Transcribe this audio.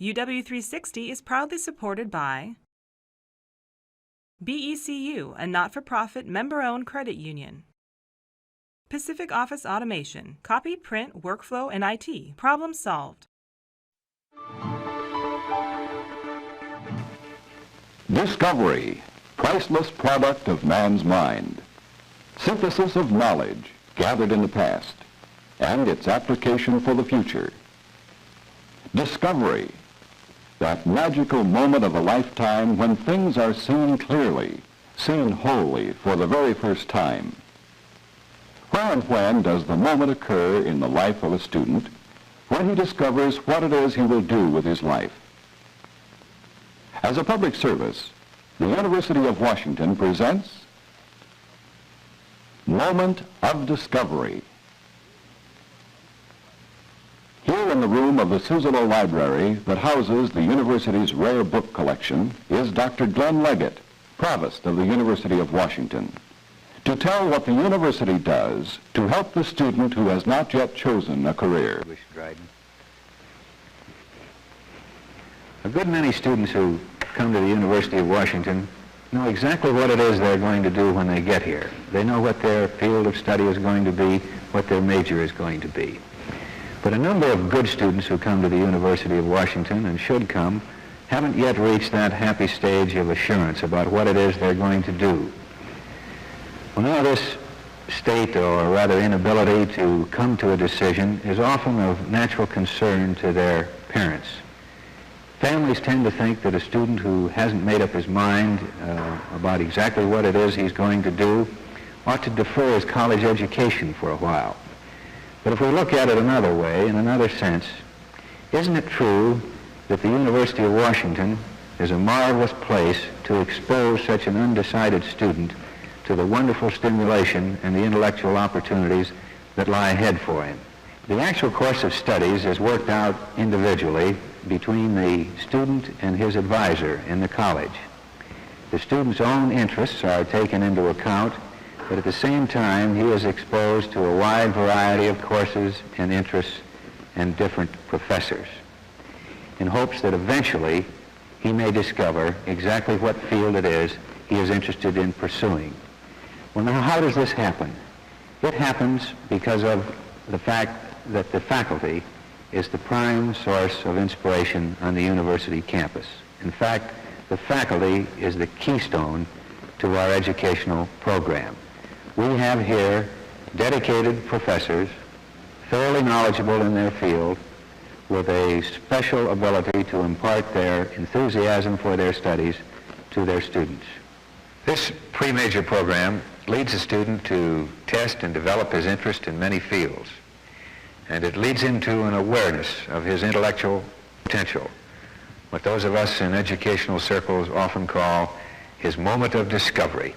UW360 is proudly supported by BECU, a not-for-profit member-owned credit union. Pacific Office Automation, copy, print, workflow, and IT. Problem solved. Discovery, priceless product of man's mind. Synthesis of knowledge gathered in the past and its application for the future. Discovery, that magical moment of a lifetime when things are seen clearly, seen wholly for the very first time. Where and when does the moment occur in the life of a student when he discovers what it is he will do with his life? As a public service, the University of Washington presents Moment of Discovery. Here in the room of the Suzzallo Library that houses the university's rare book collection is Dr. Glenn Leggett, Provost of the University of Washington, to tell what the university does to help the student who has not yet chosen a career. A good many students who come to the University of Washington know exactly what it is they're going to do when they get here. They know what their field of study is going to be, what their major is going to be. But a number of good students who come to the University of Washington, and should come, haven't yet reached that happy stage of assurance about what it is they're going to do. Well, now this state, or rather inability to come to a decision, is often of natural concern to their parents. Families tend to think that a student who hasn't made up his mind about exactly what it is he's going to do ought to defer his college education for a while. But if we look at it another way, in another sense, isn't it true that the University of Washington is a marvelous place to expose such an undecided student to the wonderful stimulation and the intellectual opportunities that lie ahead for him? The actual course of studies is worked out individually between the student and his advisor in the college. The student's own interests are taken into account, but at the same time he is exposed to a wide variety of courses and interests and different professors, in hopes that eventually he may discover exactly what field it is he is interested in pursuing. Well, now, how does this happen? It happens because of the fact that the faculty is the prime source of inspiration on the university campus. In fact, the faculty is the keystone to our educational program. We have here dedicated professors, thoroughly knowledgeable in their field, with a special ability to impart their enthusiasm for their studies to their students. This pre-major program leads a student to test and develop his interest in many fields, and it leads into an awareness of his intellectual potential, what those of us in educational circles often call his moment of discovery.